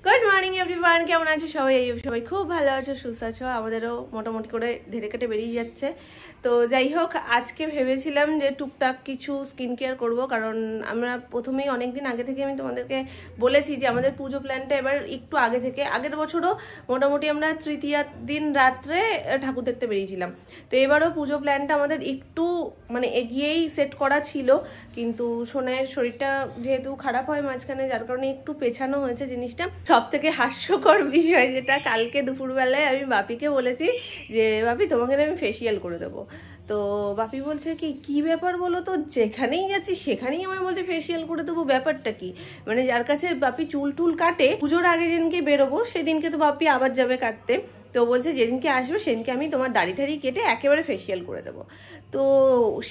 Good morning everyone, কেমন আছো সবাই? সবাই খুব ভালো আছো, সুস্থ আছো। আমাদেরও মোটামুটি করে ধীরে কেটে বেরিয়ে যাচ্ছে। তো যাই হোক, আজকে ভেবেছিলাম যে টুকটাক কিছু স্কিন কেয়ার করবো, কারণ আমরা প্রথমেই অনেকদিন আগে থেকে আমি তোমাদেরকে বলেছি যে আমাদের পুজো প্ল্যানটা এবার একটু আগে থেকে, আগের বছরও মোটামুটি আমরা তৃতীয়ার দিন রাত্রে ঠাকুর দেখতে বেরিয়েছিলাম। তো এবারও পুজো প্ল্যানটা আমাদের একটু মানে এগিয়েই সেট করা ছিল, কিন্তু সোনাইয়ের শরীরটা যেহেতু খারাপ হয় মাঝখানে, যার কারণে একটু পেছানো হয়েছে জিনিসটা। সব থেকে হাস্যকর বিষয় যেটা, কালকে দুপুরবেলায় আমি বাপিকে বলেছি যে বাপি তোমাকে আমি ফেসিয়াল করে দেবো। তো বাপি বলছে কি ব্যাপার বলো তো, যেখানেই যাচ্ছি সেখানেই আমায় বলছে ফেসিয়াল করে দেবো, ব্যাপারটা কি? মানে যার কাছে বাপি চুল টুল কাটে, পুজোর আগে যেদিনকে বেরোবো সেদিনকে তো বাপি আবার যাবে কাটতে। তো বলছে যেদিনকে আসবে সেদিনকে আমি তোমার দাড়ি ঠাড়ি কেটে একেবারে ফেসিয়াল করে দেবো। তো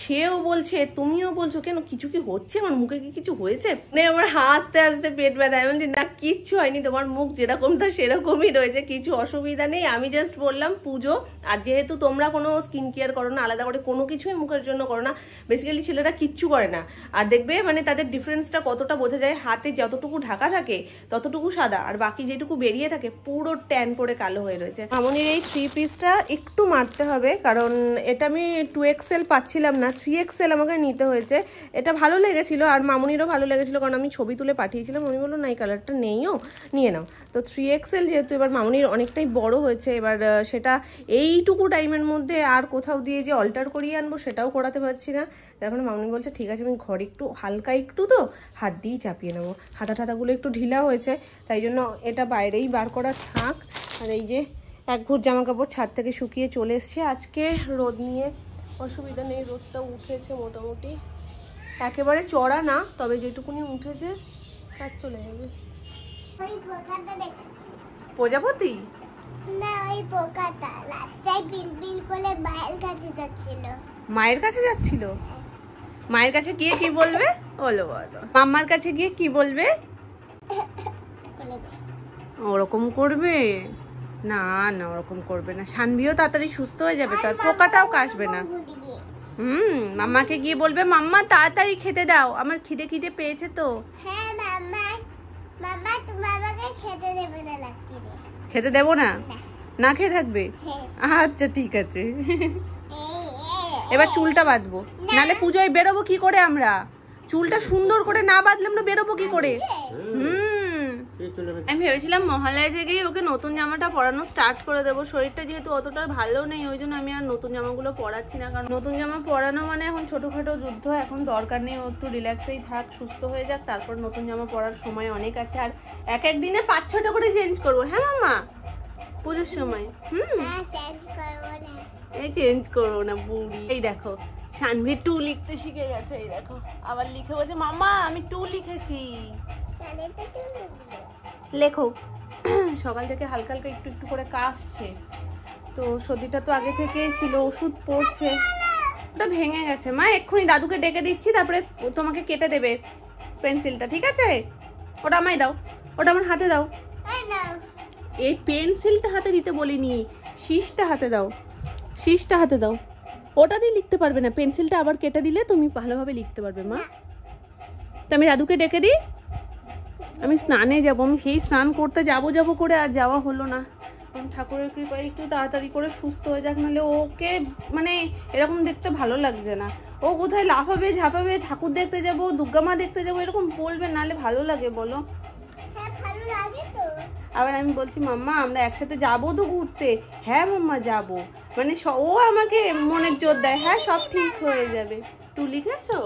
সেও বলছে তুমিও বলছো, কেন কিছু কি হচ্ছে, আমার মুখে কি কিছু হয়েছে? মানে আমার হাসতে হাসতে পেট ব্যথা। আমি বলছি না, কিচ্ছু হয়নি, তোমার মুখ যেরকমটা সেরকমই রয়েছে, কিছু অসুবিধা নেই। আমি জাস্ট বললাম পুজো, আর যেহেতু তোমরা কোনো স্কিন কেয়ার করো না, আলাদা করে কোনো কিছুই মুখের জন্য করো না, বেসিক্যালি ছেলেরা কিচ্ছু করে না, আর দেখবে মানে তাদের ডিফারেন্সটা কতটা বোঝা যায়। হাতে যতটুকু ঢাকা থাকে ততটুকু সাদা, আর বাকি যেটুকু বেরিয়ে থাকে পুরো ট্যান করে কালো হয়ে রয়েছে। মামনির এই 3 পিসটা একটু মারতে হবে, কারণ এটা আমি 2XL পাচ্ছিলাম না, 3XL আমাকে নিতে হয়েছে। এটা ভালো লেগেছিল আর মামনিরও ভালো লেগেছিল, কারণ আমি ছবি তুলে পাঠিয়েছিলাম। আমি বললো না, এই কালারটা নেইও, নিয়ে নাও। তো 3XL যেহেতু এবার মামনির অনেকটাই বড় হয়েছে, এবার সেটা এইটুকু টাইমের মধ্যে আর কোথাও দিয়ে যে অল্টার করিয়ে আনবো সেটাও করাতে পারছি না। এখন মামনি বলছে ঠিক আছে, আমি ঘরে একটু হালকা একটু তো হাত দিয়েই চাপিয়ে নেবো, হাতা ঠাতাগুলো একটু ঢিলা হয়েছে, তাই জন্য এটা বাইরেই বার করা থাক। আর এই যে এক ঘুর জামা কাপড় ছাদ থেকে শুকিয়ে চলে এসছে। আজকে রোদ নিয়ে অসুবিধা নেই, রোদটা উঠেছে মোটামুটি, একেবারে চড়া না, তবে যেটুকুনি উঠেছে তার চলে যাবে। প্রজাপতি না, ওই পোকাটা রাস্তায় বিলবিল করে মায়ের কাছে যাচ্ছিল। মায়ের কাছে যাচ্ছিল? মায়ের কাছে গিয়ে কি বলবে বলো বলো? মাম্মার কাছে গিয়ে কি বলবে? ওরকম করবে না? না ওরকম করবে না, শানভিও তাড়াতাড়ি সুস্থ হয়ে যাবে, তার পোকাটাও কাটবে না। মাম্মাকে গিয়ে বলবে মাম্মা তাড়াতাড়ি খেতে দাও, আমার খিদে খিদে পেয়েছে তো। হ্যাঁ মাম্মা, মাম্মা তুমি আমাকে খেতে দেবে না লাগছে রে। খেতে দেবো না? না খেয়ে থাকবে? আচ্ছা ঠিক আছে। এবার চুলটা বাঁধবো, নালে পুজোয় বেরোবো কি করে আমরা? চুলটা সুন্দর করে না বাঁধলে আমরা বেরোবো কি করে? আমি ভেবেছিলাম মহালয়া থেকেই ওকে নতুন জামাটা পরানো স্টার্ট করে দেবো। শরীরটা যেহেতু অতটা ভালো নেই, ওই জন্য আমি আর নতুন জামাগুলো পরাচ্ছি না, কারণ নতুন জামা পরানো মানে এখন ছোটোখাটো যুদ্ধ, এখন দরকার নেই, ও একটু রিল্যাক্সেই থাক, সুস্থ হয়ে যাক, তারপর নতুন জামা পরার সময় অনেক আছে। আর এক এক দিনে 5-6টা করে চেঞ্জ করবো। হ্যাঁ মাম্মা, পুজোর সময় এই চেঞ্জ করবো না বুড়ি। এই দেখো শানভি 2 লিখতে শিখে গেছে, এই দেখো আবার লিখে বলছে মাম্মা আমি 2 লিখেছি। লেখো। সকাল থেকে হালকা হালকা একটু একটু করে কাশছে, তো সর্দিটা তো আগে থেকেই ছিল, ওষুধ পড়ছে। ওটা ভেঙে গেছে মা, এক্ষুনি দাদুকে ডেকে দিচ্ছি, তারপরে তোমাকে কেটে দেবে পেন্সিলটা, ঠিক আছে? ওটা আমায় দাও, ওটা আমার হাতে দাও। এই পেন্সিলটা হাতে দিতে বলিনি, শীষটা হাতে দাও, শীষটা হাতে দাও। ওটা দিয়ে লিখতে পারবে না, পেন্সিলটা আবার কেটে দিলে তুমি ভালোভাবে লিখতে পারবে মা। তো আমি দাদুকে ডেকে দিই, আমি স্নানে যাবো, আমি সেই স্নান করতে যাবো করে আর যাওয়া হলো না। ঠাকুরের কৃপায় একটু তাড়াতাড়ি করে সুস্থ হয়ে যাক, নাহলে ওকে মানে এরকম দেখতে ভালো লাগছে না। ও কোথায় লাফাবে ঝাঁপাবে, ঠাকুর দেখতে যাবো, দুর্গা মা দেখতে যাবো এরকম বলবে, নাহলে ভালো লাগে বলো? আবার আমি বলছি মাম্মা আমরা একসাথে যাবো তো ঘুরতে। হ্যাঁ মাম্মা যাবো, মানে ও আমাকে মনের জোর দেয়, হ্যাঁ সব ঠিক হয়ে যাবে। 2 লিখেছো?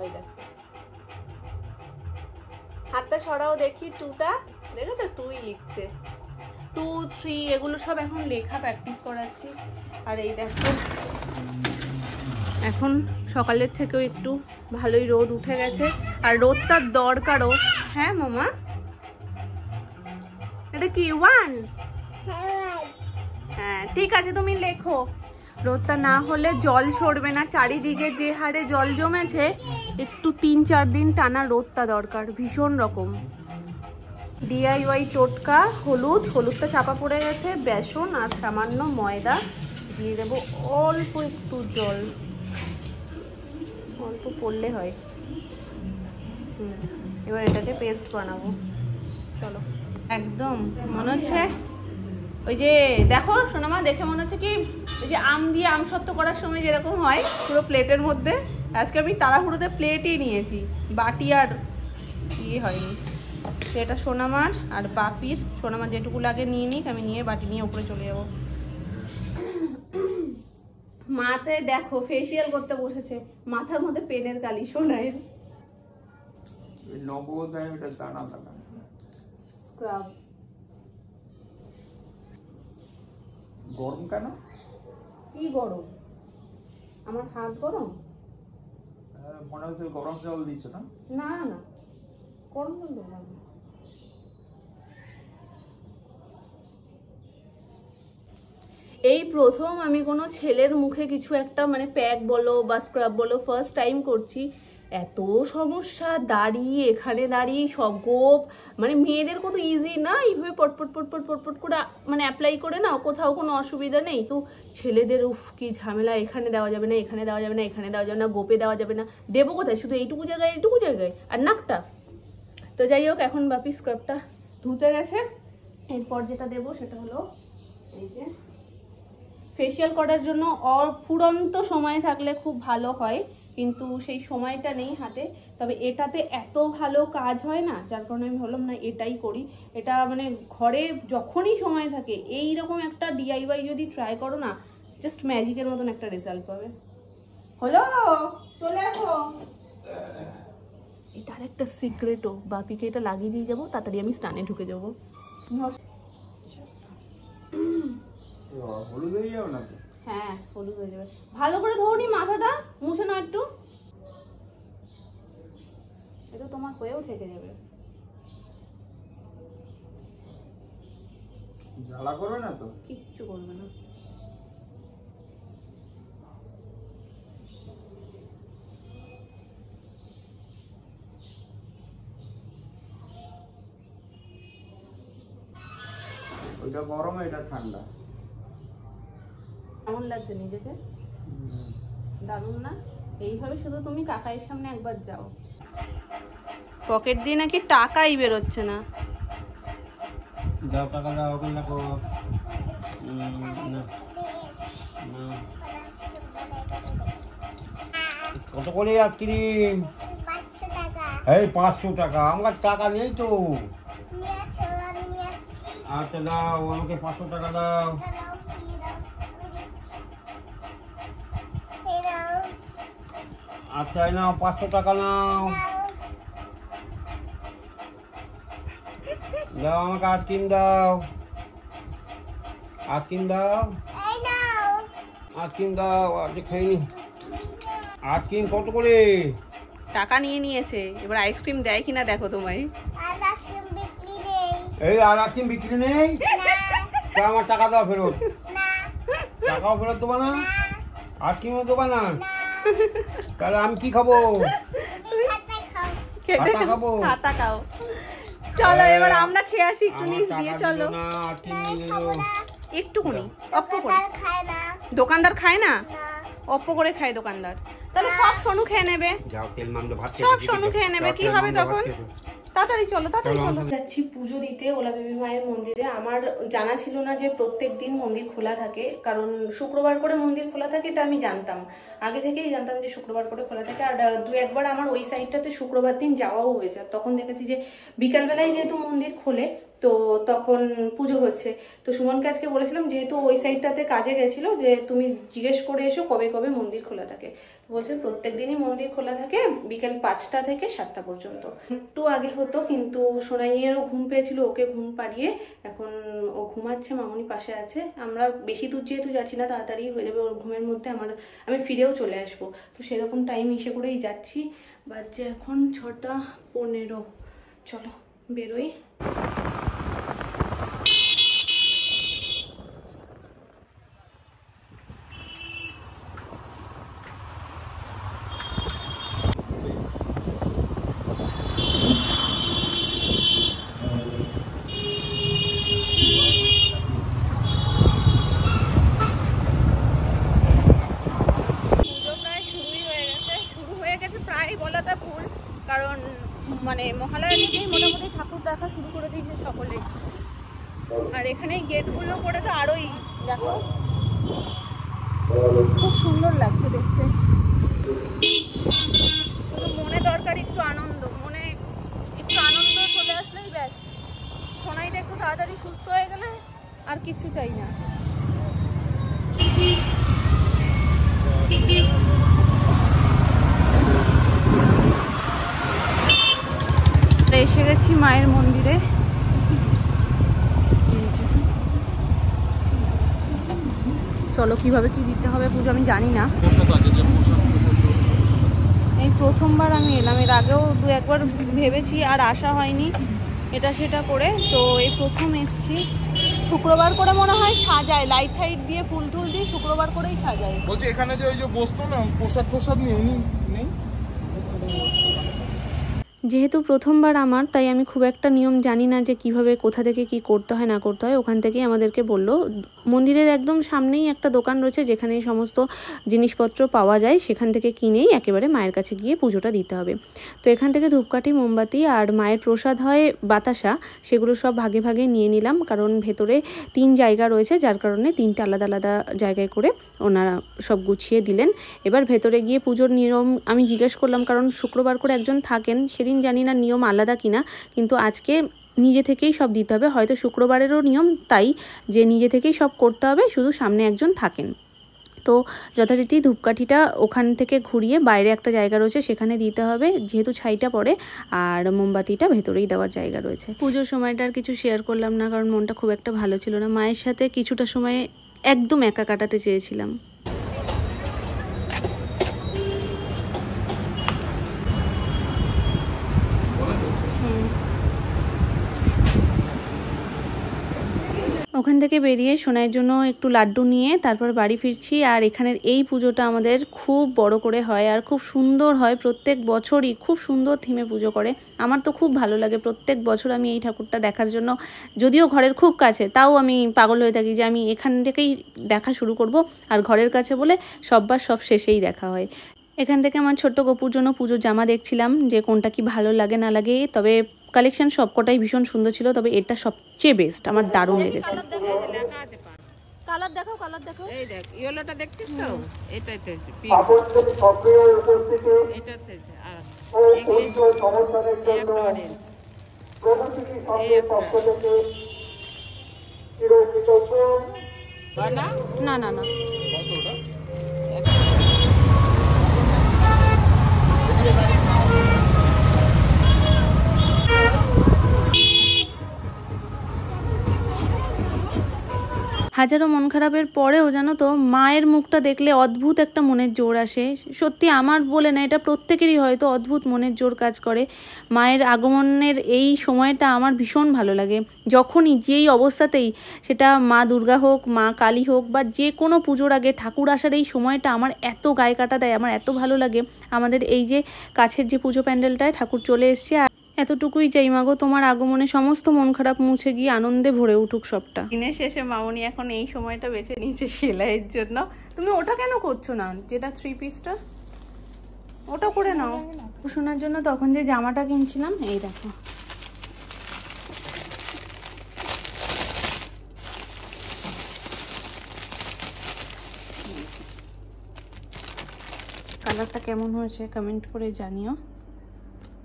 ওই দেখো হাতটা সরাও দেখি, 2টা দেখেছো? 2ই লিখছে, 2, 3 এগুলো সব এখন লেখা প্র্যাকটিস করাচ্ছি। আর এই দেখো এখন সকালের থেকেও একটু ভালোই রোদ উঠে গেছে, আর রোদটার দরকারও। হ্যাঁ মামা এটা কি 1? হ্যাঁ ঠিক আছে, তুমি লেখো। রোদটা না হলে জল ছড়বে না, চারিদিকে যে হারে জল জমেছে, একটু 3-4 দিন টানা রোদটা দরকার ভীষণ রকম। DIY টোটকা, হলুদটা চাপা পড়ে গেছে, বেসন আর সামান্য ময়দা দিয়ে দেবো, অল্প একটু জল, অল্প পড়লে হয়। এবার এটাকে পেস্ট বানাবো, চলো। একদম মনে হচ্ছে ওই যে দেখো সোনামা, দেখে মনে হচ্ছে কি ওই যে আম দিয়ে আমসত্ত্ব করার সময় যেরকম হয় পুরো প্লেটের মধ্যে। আজকে আমি তাড়াহুড়োতে প্লেটই নিয়েছি, বাটি আর ইয়ে হয়নি। তো এটা সোনামার আর বাপির। সোনামার যেটুকু লাগে নিয়ে নিক, আমি নিয়ে বাটি নিয়ে উপরে চলে যাবো। মাথায় দেখো ফেসিয়াল করতে বসেছে, মাথার মধ্যে পেনের কালি সোনাইয়ের। স্ক্রাব গরম কেন? কি গরম? আমার হাত গরম? মনে হচ্ছে গরম জল দিচ্ছে না? না না, গরম জল দেবো না। এই প্রথম আমি কোনো ছেলের মুখে কিছু একটা মানে প্যাক বলো বা স্ক্রাব বলো ফার্স্ট টাইম করছি। এত সমস্যা, দাঁড়িয়ে এখানে দাঁড়িয়ে সব গোপ, মানে মেয়েদের কত ইজি না এইভাবে পটপট পটপট পটপট করে মানে অ্যাপ্লাই করে না, কোথাও কোনো অসুবিধা নেই। তো ছেলেদের উফ কি ঝামেলা, এখানে দেওয়া যাবে না, এখানে দেওয়া যাবে না, এখানে দেওয়া যাবে না, গোপে দেওয়া যাবে না, দেবো কোথায়? শুধু এইটুকু জায়গায় আর নাকটা। তো যাই হোক, এখন বাপি স্ক্রাবটা ধুতে গেছে। এরপর যেটা দেবো সেটা হলো এই যে ফেসিয়াল করার জন্য অফুরন্ত সময় থাকলে খুব ভালো হয়, কিন্তু সেই সময়টা নেই হাতে। তবে এটাতে এত ভালো কাজ হয় না, যার কারণে আমি ভাবলাম না এটাই করি। এটা মানে ঘরে যখনই সময় থাকে এই রকম একটা DIY যদি ট্রাই করো না, জাস্ট ম্যাজিকের মতন একটা রেজাল্ট পাবে। হলো, চলে আসো। এটা আরেকটা সিক্রেটও, বাপিকে এটা লাগিয়ে দিয়ে যাবো, তাড়াতাড়ি আমি স্নানে ঢুকে যাবো। হলুদ হয়ে যাবে না? হ্যাঁ হলুদ হয়ে যাবে। ভালো করে ধোনি, মাথাটা মুছে নাও একটু, এটা তোমার হয়েও থেকে যাবে। জ্বালা করবে না তো? কিচ্ছু করবে না। ওইটা গরম, এটা ঠান্ডা। কেমন লাগছে নিজেকে? দারুণ না? এইভাবে শুধু তুমি কাকাইয়ের সামনে একবার যাও। পকেট দিয়ে নাকি টাকাই বেরোচ্ছে না। দাও টাকা দাও, কত করে আইসক্রিম? 500 টাকা। এই 500 টাকা? আমার টাকা নেই তো। আচ্ছা দাও, আমাকে 500 টাকা দাও। আচ্ছা নাও, 500 টাকা নাও। দাও আমাকে আইসক্রিম দাও, আইসক্রিম দাও, আইসক্রিম দাও। আজকে খাইনি। আইসক্রিম কত করে? টাকা নিয়ে নিয়েছে, এবার আইসক্রিম দেয় কিনা দেখো তোমায়। এই আর আইসক্রিম বিক্রি নেই? তা আমার টাকা দাও ফেরত। টাকাও ফেরত দেবো না, আইসক্রিমও দেবো না? তাহলে আমি কি খাবো? খাতা খাবো? খাতা খাও। চলো এবার আমরা খেয়ে আসি, একটু নিচ দিয়ে চলো। একটুকুনি অল্প করে। দোকানদার খায় না? অল্প করে খায় দোকানদার। তাহলে সব সোনু খেয়ে নেবে, সব সোনু খেয়ে নেবে, কি হবে তখন? তাড়াতাড়ি চলো, তাড়াতাড়ি চলো। যাচ্ছি পুজো দিতে ওলা বেবি মায়ের মন্দিরে। আমার জানা ছিল না যে প্রত্যেক দিন মন্দির খোলা থাকে, কারণ শুক্রবার করে মন্দির খোলা থাকে এটা আমি জানতাম, আগে থেকেই জানতাম যে শুক্রবার করে খোলা থাকে। আর দু একবার আমার ওই সাইডটাতে শুক্রবার দিন যাওয়াও হয়েছে, তখন দেখেছি যে বিকালবেলায় যেহেতু মন্দির খোলে তো তখন পুজো হচ্ছে। তো সুমনকে আজকে বলেছিলাম, যেহেতু ওই সাইডটাতে কাজে গেছিল, যে তুমি জিজ্ঞেস করে এসো কবে কবে মন্দির খোলা থাকে। তো বলছে প্রত্যেক দিনই মন্দির খোলা থাকে বিকেল 5টা থেকে 7টা পর্যন্ত। একটু আগে হতো, কিন্তু সোনাইয়েরও ঘুম পেয়েছিল, ওকে ঘুম পাড়িয়ে এখন ও ঘুমাচ্ছে, মামনি পাশে আছে। আমরা বেশি দূর যেহেতু যাচ্ছি না, তাড়াতাড়ি হয়ে যাবে ওর ঘুমের মধ্যে, আমি ফিরেও চলে আসবো। তো সেরকম টাইম হিসেবে করেই যাচ্ছি। বাজছে এখন 6টা 15। চলো বেরোই। মানে মহালয়া থেকেই মোটামুটি ঠাকুর দেখা শুরু করে দিয়েছি। আর এখানে গেটগুলো করে তো আরোই দেখো খুব সুন্দর লাগছে দেখতে। শুধু মনে দরকার একটু আনন্দ, মনে একটু আনন্দ চলে আসলেই ব্যাস। সোনাইটা একটু তাড়াতাড়ি সুস্থ হয়ে গেলে আর কিছু চাই না। এসে গেছি মায়ের মন্দিরে। চলো কিভাবে কি দিতে হবে পুজো আমি জানি না, এই প্রথমবার আমি এলাম। এর আগেও দু একবার ভেবেছি আর আসা হয়নি এটা সেটা করে, তো এই প্রথম এসছি। শুক্রবার করে মনে হয় সাজায়, লাইট ফাইট দিয়ে ফুল টুল দিয়ে শুক্রবার করেই সাজায়। বলছি এখানে যে ওই যে বসতো না প্রসাদ নিয়ে উনি নেই। যেহেতু প্রথমবার আমার, তাই আমি খুব একটা নিয়ম জানি না যে কিভাবে কোথা থেকে কি করতে হয় না করতে হয়। ওখান থেকেই আমাদেরকে বললো মন্দিরের একদম সামনেই একটা দোকান রয়েছে যেখানে সমস্ত জিনিসপত্র পাওয়া যায়, সেখান থেকে কিনেই একেবারে মায়ের কাছে গিয়ে পুজোটা দিতে হবে। তো এখান থেকে ধূপকাঠি, মোমবাতি আর মায়ের প্রসাদ হয় বাতাসা, সেগুলো সব ভাগে ভাগে নিয়ে নিলাম, কারণ ভেতরে 3 জায়গা রয়েছে, যার কারণে 3টা আলাদা আলাদা জায়গায় করে ওনারা সব গুছিয়ে দিলেন। এবার ভেতরে গিয়ে পুজোর নিয়ম আমি জিজ্ঞেস করলাম, কারণ শুক্রবার করে একজন থাকেন, সেদিন জানি না নিয়ম আলাদা কিনা, কিন্তু আজকে নিজে থেকেই সব দিতে হবে। হয়তো শুক্রবারেরও নিয়ম তাই যে নিজে থেকেই সব করতে হবে, শুধু সামনে একজন থাকেন। তো যথারীতি ধূপকাঠিটা ওখান থেকে ঘুরিয়ে বাইরে একটা জায়গা রয়েছে সেখানে দিতে হবে, যেহেতু ছাইটা পড়ে, আর মোমবাতিটা ভেতরেই দেওয়ার জায়গা রয়েছে। পুজোর সময়টা আর কিছু শেয়ার করলাম না, কারণ মনটা খুব একটা ভালো ছিল না। মায়ের সাথে কিছুটা সময় একদম একা কাটাতে চেয়েছিলাম। ওখান থেকে বেরিয়ে সোনাইয়ের জন্য একটু লাড্ডু নিয়ে তারপর বাড়ি ফিরছি। আর এখানের এই পুজোটা আমাদের খুব বড় করে হয় আর খুব সুন্দর হয়, প্রত্যেক বছরই খুব সুন্দর থিমে পুজো করে। আমার তো খুব ভালো লাগে, প্রত্যেক বছর আমি এই ঠাকুরটা দেখার জন্য, যদিও ঘরের খুব কাছে, তাও আমি পাগল হয়ে থাকি যে আমি এখান থেকেই দেখা শুরু করব। আর ঘরের কাছে বলে সববার সব শেষেই দেখা হয়। এখান থেকে আমার ছোট্ট গপুর জন্য পুজোর জামা দেখছিলাম যে কোনটা কি ভালো লাগে না লাগে, তবে কালেকশন সবকটাই ভীষণ সুন্দর ছিল, তবে এটা সবচেয়ে বেস্ট, আমার দারুণ লেগেছে। কালার দেখাও, কালার দেখাও। এই দেখ ইয়েলোটা দেখছিস তো, এটা এটা পিঙ্ক, এটা এটা আর একটা অরেঞ্জ, না না না হাজারো মন খারাপের পরেও জানো তো মায়ের মুখটা দেখলে অদ্ভুত একটা মনের জোর আসে। সত্যি আমার বলে না, এটা প্রত্যেকেরই হয়তো অদ্ভুত মনের জোর কাজ করে। মায়ের আগমনের এই সময়টা আমার ভীষণ ভালো লাগে। যখনই যেই অবস্থাতেই, সেটা মা দুর্গা হোক, মা কালী হোক, বা যে কোনো পুজোর আগে ঠাকুর আসার এই সময়টা আমার এত গায়ে কাটা দেয়, আমার এত ভালো লাগে। আমাদের এই যে কাছের যে পুজো প্যান্ডেলটায় ঠাকুর চলে এসছে, এতটুকুই চাই মাগো, তোমার আগমনে সমস্ত মন খারাপ মুছে গিয়ে আনন্দে ভরে উঠুক সবটা। দিনের শেষে মামনি এখন এই সময়টা বেছে নিয়েছে সেলাইয়ের জন্য। তুমি ওটা কেন করছো না, যেটা 3 পিসটা ওটা করে নাও। শোনার জন্য তখন যে জামাটা কিনছিলাম, এই দেখো কালারটা কেমন হয়েছে কমেন্ট করে জানিও।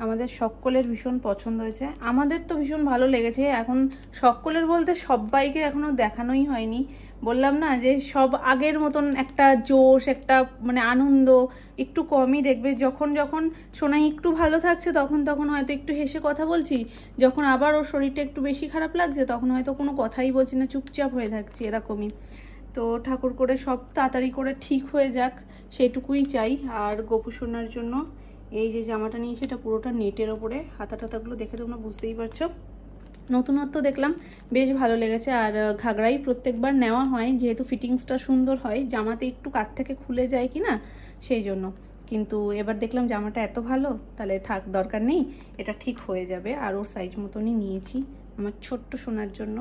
আমাদের সকলের ভীষণ পছন্দ হয়েছে, আমাদের তো ভীষণ ভালো লেগেছে। এখন সকলের বলতে সবাইকে এখনো দেখানোই হয়নি। বললাম না যে সব আগের মতন একটা জোশ, একটা মানে আনন্দ একটু কমই দেখবে। যখন যখন সোনাই একটু ভালো থাকছে তখন তখন হয়তো একটু হেসে কথা বলছি, যখন আবার ওর শরীরটা একটু বেশি খারাপ লাগছে তখন হয়তো কোনো কথাই বলছি না, চুপচাপ হয়ে থাকছি, এরকমই। তো ঠাকুর করে সব তাড়াতাড়ি করে ঠিক হয়ে যাক, সেটুকুই চাই। আর গপু সোনার জন্য এই যে জামাটা নিয়েছি, এটা পুরোটা নেটের ওপরে, হাতা টাতাগুলো দেখে তোমরা বুঝতেই পারছো। নতুনত্ব দেখলাম, বেশ ভালো লেগেছে। আর ঘাগড়াই প্রত্যেকবার নেওয়া হয়, যেহেতু ফিটিংসটা সুন্দর হয়, জামাতে একটু কাত থেকে খুলে যায় কি না সেই জন্য। কিন্তু এবার দেখলাম জামাটা এত ভালো, তাহলে থাক, দরকার নেই, এটা ঠিক হয়ে যাবে। আর ওর সাইজ মতনই নিয়েছি আমার ছোট্ট সোনার জন্য।